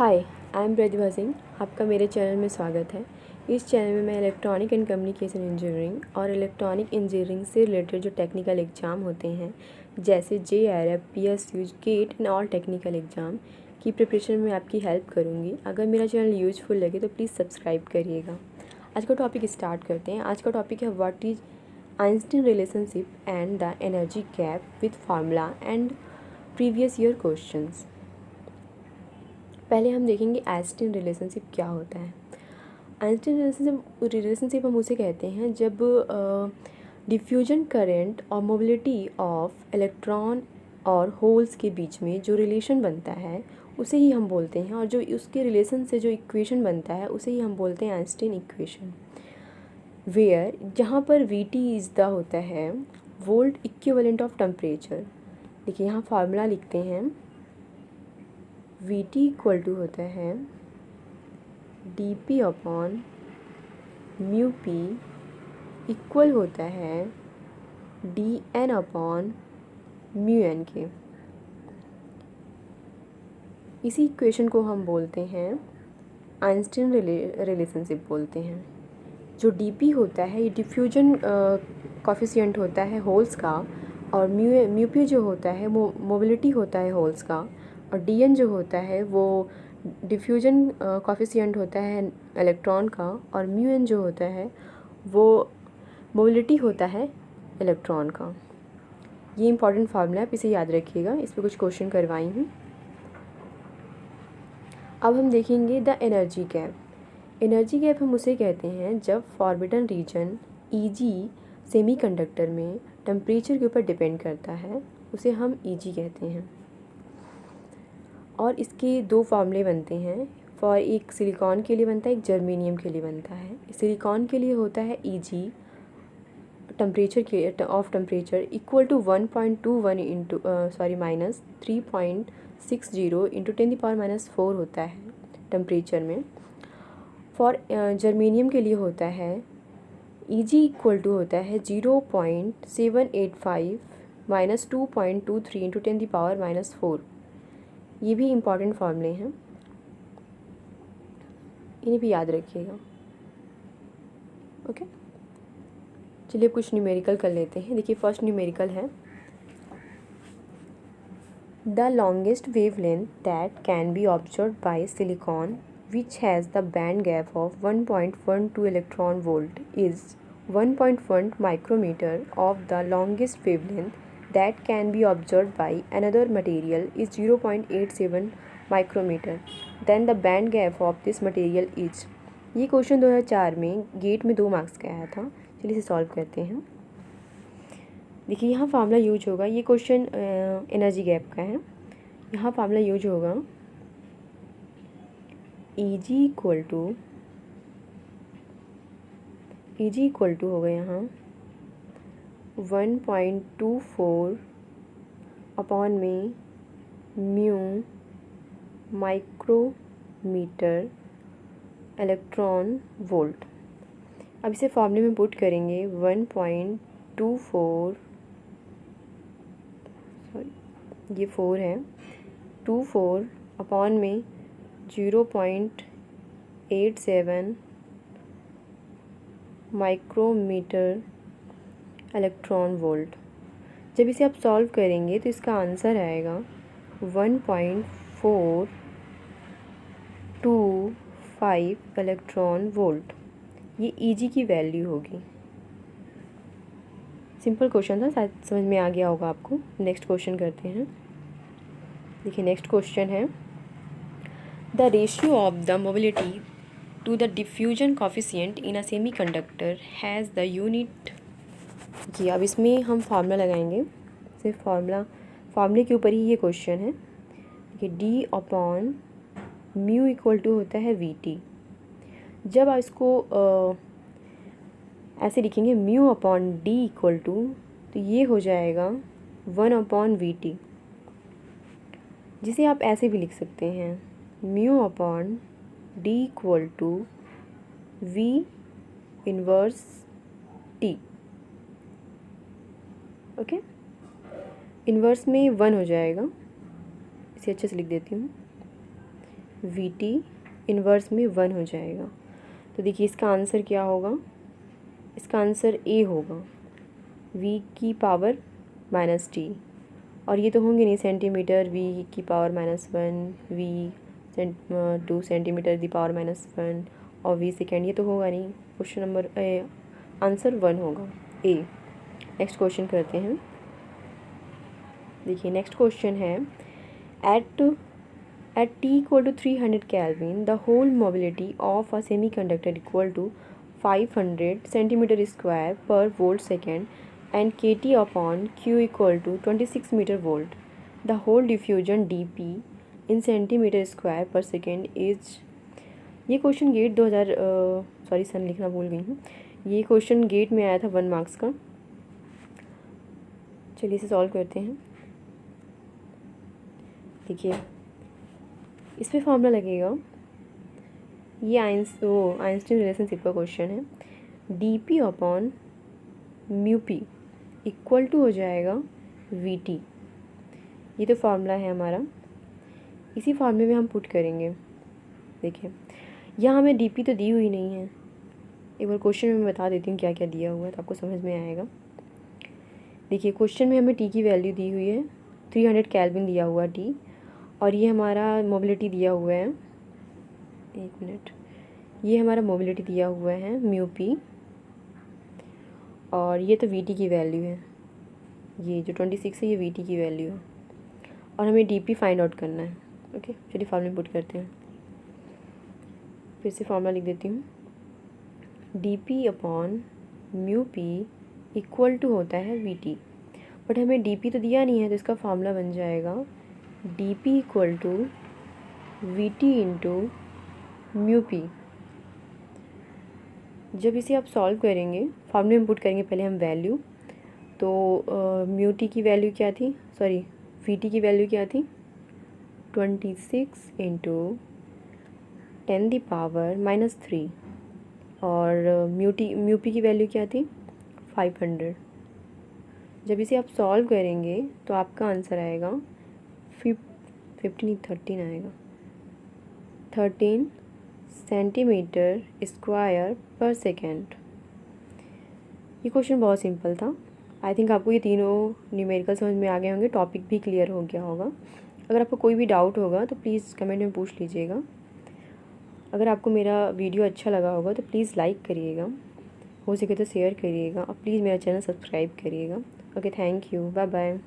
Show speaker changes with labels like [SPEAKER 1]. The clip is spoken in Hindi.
[SPEAKER 1] Hi, I am Pratibha Singh. आपका मेरे चैनल में स्वागत है। इस चैनल में मैं इलेक्ट्रॉनिक एंड कम्युनिकेशन इंजीनियरिंग और इलेक्ट्रॉनिक इंजीनियरिंग से रिलेटेड जो टेक्निकल एग्ज़ाम होते हैं जैसे JRF, PSU, GATE and all technical exam की प्रिपरेशन में आपकी हेल्प करूँगी। अगर मेरा चैनल यूजफुल लगे तो प्लीज़ सब्सक्राइब करिएगा। आज का टॉपिक स्टार्ट करते हैं। आज का टॉपिक है what is Einstein relationship and the energy gap with formula and previous year questions. पहले हम देखेंगे आइंस्टीन रिलेशनशिप क्या होता है। आइंस्टीन रिलेशनशिप हम उसे कहते हैं जब डिफ्यूजन करंट और मोबिलिटी ऑफ इलेक्ट्रॉन और होल्स के बीच में जो रिलेशन बनता है उसे ही हम बोलते हैं, और जो उसके रिलेशन से जो इक्वेशन बनता है उसे ही हम बोलते हैं आइंस्टीन इक्वेशन। वेयर जहाँ पर VT इज़ द होता है वोल्ट इक्विवेलेंट ऑफ टेम्परेचर। देखिए यहाँ फार्मूला लिखते हैं। VT इक्वल टू होता है dP upon mu p equal होता है dN अपॉन म्यू एन के। इसी इक्वेशन को हम बोलते हैं आइंस्टीन रिलेशनशिप बोलते हैं। जो dP होता है ये डिफ्यूजन कॉफिशिएंट होता है होल्स का, और म्यू पी जो होता है वो मोबिलिटी होता है होल्स का, और DN जो होता है वो डिफ्यूजन कॉफिशिएंट होता है इलेक्ट्रॉन का, और म्यू एन जो होता है वो मोबिलिटी होता है इलेक्ट्रॉन का। ये इंपॉर्टेंट फार्मूला है, आप इसे याद रखिएगा। इस पर कुछ क्वेश्चन करवाई हूँ। अब हम देखेंगे the energy gap. Energy gap हम उसे कहते हैं जब फॉरबिडन रीजन EG सेमीकंडक्टर में टेम्परेचर के ऊपर डिपेंड करता है, उसे हम EG कहते हैं। और इसके दो फार्मूले बनते हैं। एक सिलिकॉन के लिए बनता है, एक जर्मेनियम के लिए बनता है। सिलिकॉन के लिए होता है EG टेम्परेचर के of temperature equal to 1.21 into minus 3.60 into 10⁻⁻⁴ होता है टेम्परेचर में। फॉर जर्मेनियम के लिए होता है EG इक्वल टू होता है 0.785 माइनस 2.23 इंटू 10⁻⁻⁴। ये भी इम्पॉर्टेंट फार्मूले हैं, इन्हें भी याद रखिएगा। ओके, चलिए कुछ न्यूमेरिकल कर लेते हैं। देखिए फर्स्ट न्यूमेरिकल है the longest wavelength that can be observed by silicon which has the band gap of 1.12 electron volt is 1.1 micrometer of the longest wavelength that can be observed by another material is 0.87 micrometer. Then the band gap of this material is। ये क्वेश्चन 2004 में गेट में 2 मार्क्स का आया था। चलिए इसे सॉल्व करते हैं। देखिए यहाँ फार्मूला यूज होगा। ये क्वेश्चन एनर्जी गैप का है। यहाँ फार्मूला यूज होगा EG इक्वल टू होगा यहाँ 1.24 अपॉन में म्यू माइक्रोमीटर इलेक्ट्रॉन वोल्ट। अब इसे फॉर्मूले में पुट करेंगे 1.24 ये 4 है 24 अपॉन में 0.87 माइक्रोमीटर इलेक्ट्रॉन वोल्ट। जब इसे आप सॉल्व करेंगे तो इसका आंसर आएगा 1.425 इलेक्ट्रॉन वोल्ट। ये EG की वैल्यू होगी। सिंपल क्वेश्चन था, शायद समझ में आ गया होगा आपको। नेक्स्ट क्वेश्चन करते हैं। देखिए नेक्स्ट क्वेश्चन है the ratio of the mobility to the diffusion coefficient in a semiconductor has the unit. जी अब इसमें हम फार्मूला लगाएंगे। सिर्फ फार्मूले के ऊपर ही ये क्वेश्चन है। देखिए D upon mu equal to होता है VT। जब आप इसको ऐसे लिखेंगे mu upon D equal to, तो ये हो जाएगा 1 अपॉन VT, जिसे आप ऐसे भी लिख सकते हैं mu upon D equal to V inverse T। Okay, inverse में 1 हो जाएगा। इसे अच्छे से लिख देती हूँ। वी टी इन्वर्स में 1 हो जाएगा। तो देखिए इसका आंसर क्या होगा, इसका आंसर ए होगा, v की पावर माइनस टी। और ये तो होंगे नहीं सेंटीमीटर, v की power -1, v 2 centimetre the power -1 और v सेकेंड, ये तो होगा नहीं। क्वेश्चन नंबर आंसर 1 होगा, ए। नेक्स्ट क्वेश्चन करते हैं। देखिए नेक्स्ट क्वेश्चन है, at T equal to 300 Kelvin the hole mobility of a semiconductor equal to 500 centimetre square per volt second and kT upon Q equal to 26 meter volt. The whole diffusion dP in centimeter square per second is। ये क्वेश्चन गेट 2000 सॉरी सन लिखना भूल गई हूँ। ये क्वेश्चन गेट में आया था 1 मार्क्स का। चलिए इसे सॉल्व करते हैं। देखिए इस पर फॉर्मूला लगेगा, ये आइंस्टीन रिलेशनशिप का क्वेश्चन है। D p upon mu p equal to हो जाएगा वी टी। ये तो फार्मूला है हमारा, इसी फार्मूले में हम पुट करेंगे। देखिए यहाँ हमें डी पी तो दी हुई नहीं है, एक बार क्वेश्चन में मैं बता देती हूँ क्या क्या दिया हुआ है तो आपको समझ में आएगा। देखिए क्वेश्चन में हमें टी की वैल्यू दी हुई है 300 केल्विन दिया हुआ टी, और ये हमारा मोबिलिटी दिया हुआ है, एक मिनट, ये हमारा मोबिलिटी दिया हुआ है म्यू पी, और ये तो वी टी की वैल्यू है, ये जो 26 है ये वी टी की वैल्यू है, और हमें डी पी फाइंड आउट करना है। ओके चलिए फार्मूला पुट करते हैं। फिर से फार्मूला लिख देती हूँ, d p upon mu p equal to होता है वी टी, बट हमें डी पी तो दिया नहीं है, तो इसका फार्मूला बन जाएगा d p equal to v t into mu p. जब इसे आप सॉल्व करेंगे, फार्मूले में पुट करेंगे पहले हम वैल्यू, तो म्यू टी की वैल्यू क्या थी, सॉरी वी टी की वैल्यू क्या थी, 26 इंटू 10⁻³ और म्यू पी की वैल्यू क्या थी 500। जब इसे आप सॉल्व करेंगे तो आपका आंसर आएगा 13 आएगा, 13 सेंटीमीटर स्क्वायर पर सेकेंड। ये क्वेश्चन बहुत सिंपल था। आई थिंक आपको ये तीनों न्यूमेरिकल समझ में आ गए होंगे, टॉपिक भी क्लियर हो गया होगा। अगर आपको कोई भी डाउट होगा तो प्लीज़ कमेंट में पूछ लीजिएगा। अगर आपको मेरा वीडियो अच्छा लगा होगा तो प्लीज़ लाइक करिएगा, हो सके तो शेयर करिएगा, और प्लीज़ मेरा चैनल सब्सक्राइब करिएगा। Okay thank you, bye bye.